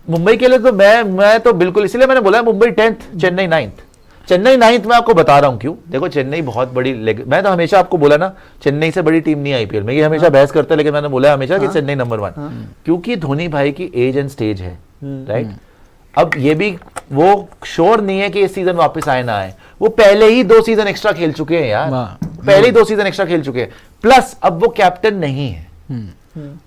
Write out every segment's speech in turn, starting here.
मुंबई के लिए तो मैं तो बिल्कुल, इसलिए मैंने बोला Mumbai 10th, Chennai 9th। Chennai 9th मैं आपको बता रहा हूं क्यों। देखो चेन्नई बहुत बड़ी, मैं तो हमेशा आपको बोला ना चेन्नई से बड़ी टीम नहीं आईपीएल में, ये हमेशा बहस करता है, लेकिन मैंने बोला हमेशा कि चेन्नई नंबर 1, क्योंकि धोनी भाई की एज एंड स्टेज है, राइट। अब ये भी वो श्योर नहीं है कि इस सीजन वापस आए ना आए, वो पहले ही 2 सीजन एक्स्ट्रा खेल चुके हैं यार, पहले ही 2 सीजन एक्स्ट्रा खेल चुके हैं, प्लस अब वो कैप्टन नहीं है।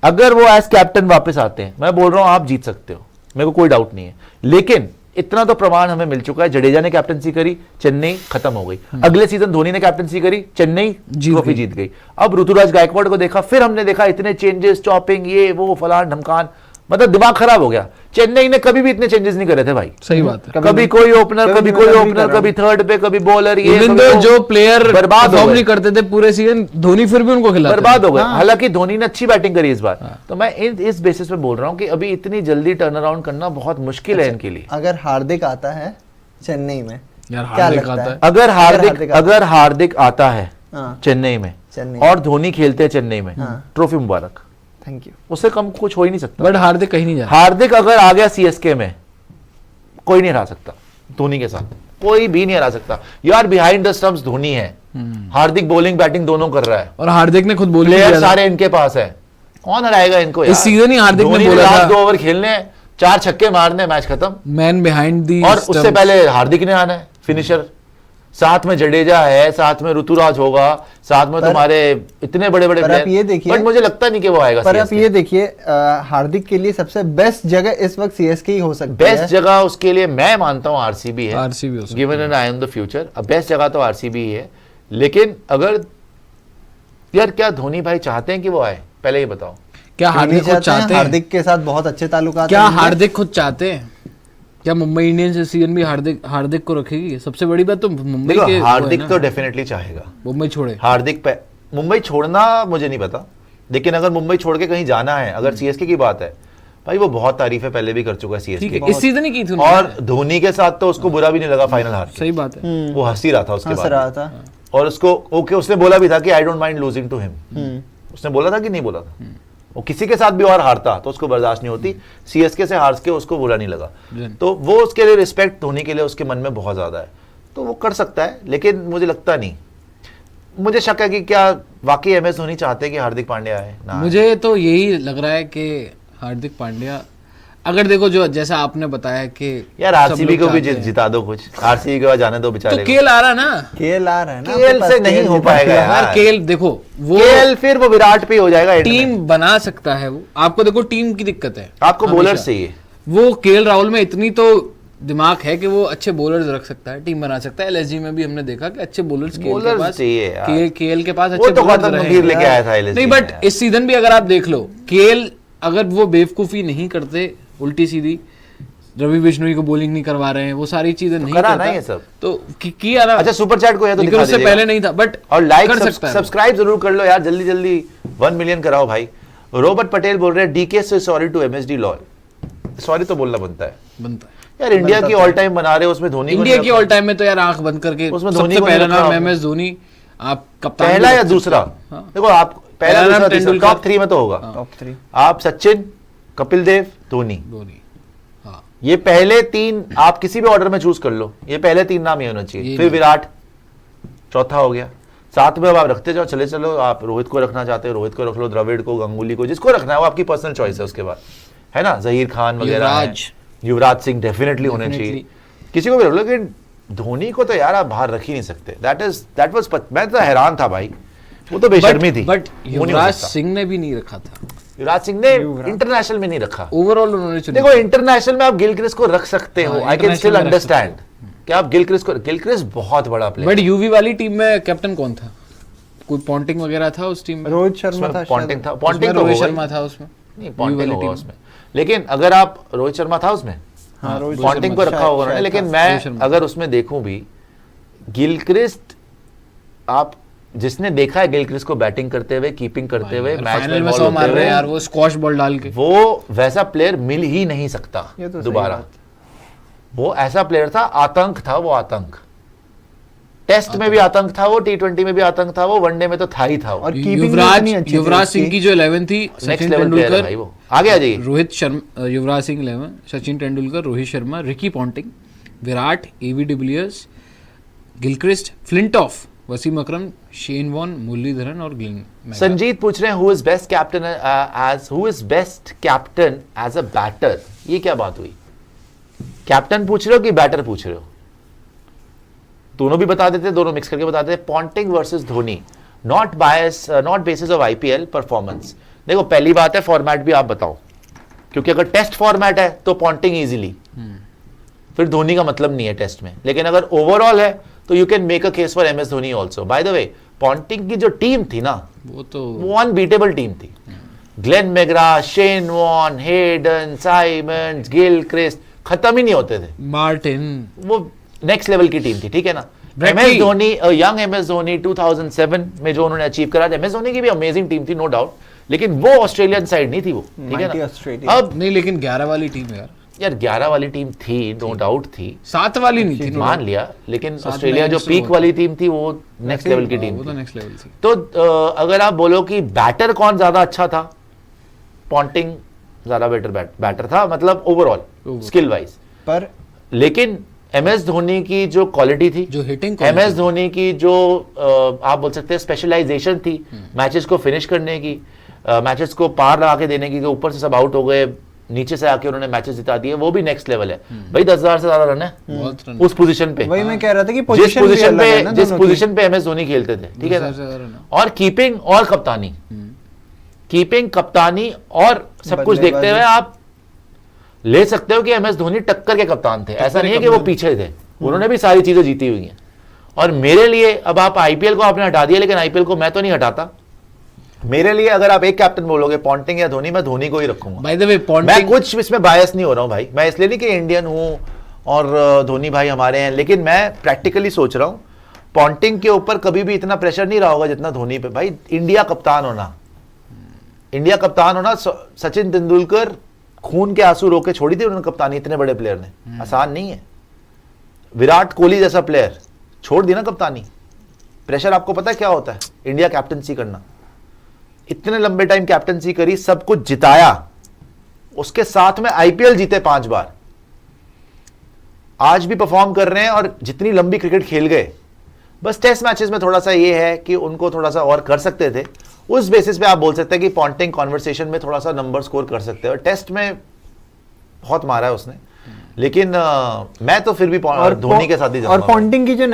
अगर वो एज कैप्टन वापस आते हैं, मैं बोल रहा हूं आप जीत सकते हो, मेरे को कोई डाउट नहीं है, लेकिन इतना तो प्रमाण हमें मिल चुका है, जडेजा ने कैप्टनसी करी, चेन्नई खत्म हो गई। अगले सीजन धोनी ने कैप्टनसी करी, चेन्नई ट्रॉफी जीत गई। अब ऋतुराज गायकवाड़ को देखा, फिर हमने देखा इतने चेंजेस, चॉपिंग, ये वो फलान ढमकान, मतलब दिमाग खराब हो गया। चेन्नई ने कभी भी इतने चेंजेस नहीं करे थे भाई, सही बात है। कभी कोई ओपनर, कभी कोई ओपनर, कभी थर्ड पे, कभी बॉलर, ये जो प्लेयर बर्बाद नहीं करते थे पूरे सीजन, धोनी फिर भी उनको खिलाते, बर्बाद हो गए। हालांकि धोनी ने अच्छी बैटिंग करी इस बार, तो मैं इस बेसिस पे बोल रहा हूं कि अभी इतनी जल्दी टर्न अराउंड करना बहुत मुश्किल है इनके लिए। अगर हार्दिक आता है चेन्नई में, क्या लगता है? अगर हार्दिक आता है चेन्नई में और धोनी खेलते हैं चेन्नई में, ट्रॉफी मुबारक, थैंक यू, उससे कम कुछ हो ही नहीं सकता। बट हार्दिक कहीं नहीं जा, हार्दिक अगर आ गया सीएसके में, कोई नहीं हरा सकता धोनी के साथ, कोई भी नहीं हरा सकता यार। बिहाइंड द स्टंप्स धोनी है, हार्दिक बॉलिंग बैटिंग दोनों कर रहा है, और हार्दिक ने खुद बोली प्लेयर सारे इनके पास है, कौन हराएगा इनको यार? इस सीजन ही हार्दिक ने बोला था 2 ओवर खेलने, 4 छक्के मारने, मैच खत्म, मैन बिहाइंड दी, और उससे पहले हार्दिक ने आना है फिनिशर, साथ में जडेजा है, साथ में ऋतुराज होगा, साथ में तुम्हारे इतने बड़े बड़े प्लेयर। ये देखिए, बट मुझे लगता नहीं कि वो आएगा। पर आप ये देखिए, हार्दिक के लिए सबसे बेस्ट जगह इस वक्त सीएसके ही हो सकती है। बेस्ट जगह उसके लिए मैं मानता हूं आरसीबी है, आरसीबी हो सकती है, given an I in the future. अब बेस्ट जगह तो आरसीबी ही है, लेकिन अगर यार क्या धोनी भाई चाहते हैं कि वो आए, पहले ये बताओ। क्या हार्दिक खुद चाहते हैं? हार्दिक के साथ बहुत अच्छे ताल्लुकात क्या हार्दिक खुद चाहते हैं? क्या मुंबई इंडियंस इस सीजन भी हार्दिक को रखेगी? सबसे बड़ी बात तो मुंबई के, हार्दिक तो डेफिनेटली चाहेगा मुंबई छोड़े, हार्दिक मुंबई छोड़ना मुझे नहीं पता, लेकिन अगर मुंबई छोड़ के कहीं जाना है, अगर सीएसके की बात है भाई, वो बहुत तारीफें पहले भी कर चुका है सीएसके, इस सीजन ही की थी, और धोनी के साथ तो उसको बुरा भी नहीं लगा फाइनल हार के। सही बात है, वो हंसी रहा था उसके बाद, और उसको ओके, उसने बोला भी था कि I don't mind losing to him, उसने बोला था कि नहीं बोला था, वो किसी के साथ भी और हारता तो उसको बर्दाश्त नहीं होती, सीएसके से हार के उसको बुरा नहीं लगा, तो वो उसके लिए रिस्पेक्ट धोनी के लिए उसके मन में बहुत ज्यादा है, तो वो कर सकता है, लेकिन मुझे लगता नहीं, मुझे शक है कि क्या वाकई एमएस धोनी चाहते हैं कि हार्दिक पांड्या आए ना। मुझे तो यही लग रहा है कि हार्दिक पांड्या, अगर देखो जो जैसा आपने बताया कि यार आरसीबी को भी जिता दो कुछ, आरसीबी के बाद जाने दो बेचारे, तो केएल आ रहा ना, केएल आ रहा है ना, केएल से नहीं हो पाएगा यार, केएल देखो वो केएल फिर वो विराट पे हो जाएगा, टीम बना सकता है वो, आपको देखो टीम की दिक्कत है, आपको बॉलर्स चाहिए, वो केएल राहुल में इतनी तो दिमाग है कि वो अच्छे बॉलर्स रख सकता है, टीम बना सकता है। एलएसजी में भी हमने देखा कि अच्छे बॉलर्स चाहिए, केएल के पास अच्छे बॉलर्स लेके आया था नहीं, बट इस सीजन भी अगर आप देख लो, केएल अगर वो बेवकूफी नहीं करते उल्टी सीधी, रवि बिश्नोई को बॉलिंग नहीं करवा रहे हैं, वो सारी चीजें नहीं करता, ये सब तो किया ना। अच्छा सुपर चैट को है तो लेकिन उससे पहले नहीं था, बट और लाइक सब्सक्राइब जरूर कर लो यार, जल्दी जल्दी 1 मिलियन कराओ भाई। रॉबर्ट पटेल बोल रहे हैं डीके से सॉरी टू एमएसडी लॉय, सॉरी तो बोलना बनता है यार, इंडिया की ऑल टाइम बना रहे हो, उसमें धोनी, इंडिया की ऑल टाइम में तो यार आंख बंद करके उसमें धोनी पहला नाम एमएस धोनी, आप कप्तान पहला या दूसरा, देखो आप पहला नाम टॉप 3 में तो होगा, टॉप 3 आप सचिन, कपिल देव, धोनी, ये पहले 3 आप किसी भी ऑर्डर में चूज कर लो, ये पहले 3 नाम ये होना चाहिए, फिर विराट चौथा हो गया, साथ में अब आप रखते जाओ, चले चलो, आप रोहित को रखना चाहते हो रोहित को रख लो, द्रविड़ को, गंगुली को, जिसको रखना है वो आपकी पर्सनल चॉइस है। उसके बाद है ना जहीर खान वगैरह, युवराज सिंह डेफिनेटली होने चाहिए, किसी को भी रख लो, लेकिन धोनी को तो यार आप बाहर रख ही नहीं सकते। दैट वाज मैं तो हैरान था भाई, वो तो बेशर्मी थी, बट युवराज सिंह ने भी नहीं रखा था, युवराज सिंह ने इंटरनेशनल में नहीं रखा, ओवरऑल उन्होंने चुना। देखो इंटरनेशनल में आप गिलक्रिस्ट को रख सकते हो, आई कैन स्टिल अंडरस्टैंड कि आप गिलक्रिस्ट बहुत बड़ा प्लेयर, बट यूवी वाली टीम में कैप्टन कौन था? कोई पॉन्टिंग वगैरह था उस टीम में? रोहित शर्मा था, पॉन्टिंग था, पॉन्टिंग तो रोहित शर्मा था उसमें, नहीं पॉन्टिंग होगा उसमें, लेकिन अगर आप रोहित शर्मा था उसमें, पॉन्टिंग को रखा होगा उन्होंने, लेकिन मैं अगर उसमें देखूं भी गिलक्रिस्ट, आप जिसने देखा है गिलक्रिस्ट को बैटिंग करते हुए, कीपिंग करते हुए, मैच में बॉल मार रहे हैं यार, वो स्क्वॉश बॉल डाल के, वो वैसा प्लेयर मिल ही नहीं सकता दोबारा, वो ऐसा प्लेयर था, आतंक था वो, आतंक टेस्ट में भी आतंक था वो, T20 में भी आतंक था वो, वनडे में तो था ही था वो। और कीपिंग भी इतनी अच्छी थी युवराज सिंह की जो 11 थी, नेक्स्ट सचिन लेवल प्लेयर है भाई तेंदुलकर, वो। आगे आ जाइए। Rohit Sharma, Yuvraj Singh 11, Sachin Tendulkar, Rohit Sharma, Ricky Ponting, Virat, AB de Villiers, Gilchrist, Flintoff, Wasim Akram, Shane Warne, Muralitharan और ग्लेन मैकग्रा। संजीत पूछ रहे हैं who is best captain as a batter. ये क्या बात हुई? कैप्टन पूछ रहे हो कि बैटर पूछ रहे हो? दोनों भी बता देते, दोनों मिक्स करके बता देते। Ponting versus Dhoni, not basis of IPL performance. देखो पहली बात है फॉर्मेट भी आप बताओ, क्योंकि अगर टेस्ट फॉर्मेट है तो पॉन्टिंग इजीली, फिर धोनी का मतलब नहीं है टेस्ट में। लेकिन अगर ओवरऑल है तो you can make a case for MS Dhoni also. By the way Ponting की जो टीम थी ना, वो अनबीटेबल टीम थी। Glenn McGrath, Shane Warne, Hayden, Symonds, Gilchrist, खत्म ही नहीं होते थे। मार्टिन, वो नेक्स्ट लेवल की टीम थी, ठीक है ना। ब्रेट एमएस ली। धोनी, यंग एमएस धोनी 2007 में जो उन्होंने अचीव करा, एमएस धोनी की भी अमेजिंग टीम थी नो डाउट, लेकिन वो ऑस्ट्रेलियन साइड नहीं थी वो, ठीक है Mighty ना। Australia। अब नहीं लेकिन 11 वाली टीम यार, यार 11 वाली टीम थी, नो डाउट थी, 7 वाली नहीं थी, मान लिया, लेकिन साथ ऑस्ट्रेलिया में जो इंस्टो पीक होता। वाली टीम थी वो नेक्स्ट लेवल की टीम वो तो थी। नेक्स्ट लेवल थी। तो अगर आप बोलो कि बैटर कौन ज्यादा अच्छा था, पॉन्टिंग ज्यादा बैटर था, मतलब ओवरऑल स्किल वाइज। पर लेकिन एमएस धोनी की जो क्वालिटी थी, जो हिटिंग एमएस धोनी की जो आप बोल सकते हैं स्पेशलाइजेशन थी मैचेस को फिनिश करने की, मैचेस को पार लगा के देने की, कि ऊपर से सब आउट हो गए, नीचे से आके उन्होंने मैचेस जिता दिए, वो भी नेक्स्ट लेवल है भाई। 10,000 से ज्यादा रन है बहुत रन, उस पोजीशन पे। वही मैं कह रहा था कि जिस पोजीशन भी पोजीशन अलग है पे ना जिस दोनों की। पोजीशन पे एमएस धोनी खेलते थे, ठीक है 10,000 से ज्यादा ना। रन है। और कीपिंग और कप्तानी, कीपिंग, कप्तानी और सब कुछ बल्लेबाजी। देखते हुए आप ले सकते हो कि एमएस धोनी टक्कर के कप्तान थे। ऐसा नहीं है कि वो पीछे थे, उन्होंने भी सारी चीजें जीती हुई हैं। और मेरे लिए, अब आप आईपीएल को आपने हटा दिया, लेकिन आईपीएल को मैं तो नहीं हटाता। मेरे लिए अगर आप एक कैप्टन बोलोगे पॉन्टिंग या धोनी, मैं धोनी को ही रखूंगा। बाय द वे मैं पॉन्टिंग, कुछ इसमें बायस नहीं हो रहा हूं भाई, मैं इसलिए नहीं कि इंडियन हूं और धोनी भाई हमारे हैं, लेकिन मैं प्रैक्टिकली सोच रहा हूं पॉन्टिंग के ऊपर कभी भी इतना प्रेशर नहीं रहा होगा जितना धोनी पे। भाई इंडिया कप्तान होना, सचिन तेंदुलकर खून के आंसू रोके छोड़ी थी उन्होंने कप्तानी, इतने बड़े प्लेयर ने, आसान नहीं है। विराट कोहली जैसा प्लेयर छोड़ दी ना कप्तानी, प्रेशर आपको पता है क्या होता है इंडिया कैप्टनसी करना। इतने लंबे टाइम कैप्टनसी करी, सब कुछ जिताया, उसके साथ में आईपीएल जीते 5 बार, आज भी परफॉर्म कर रहे हैं और जितनी लंबी क्रिकेट खेल गए। बस टेस्ट मैचेस में थोड़ा सा ये है कि उनको थोड़ा सा और कर सकते थे, उस बेसिस पे आप बोल सकते हैं कि पॉन्टिंग कॉन्वर्सेशन में थोड़ा सा नंबर स्कोर कर सकते हैं। टेस्ट में बहुत मारा है उसने, लेकिन मैं तो फिर भी धोनी के साथ ही और जाऊंगा। पॉन्टिंग की जो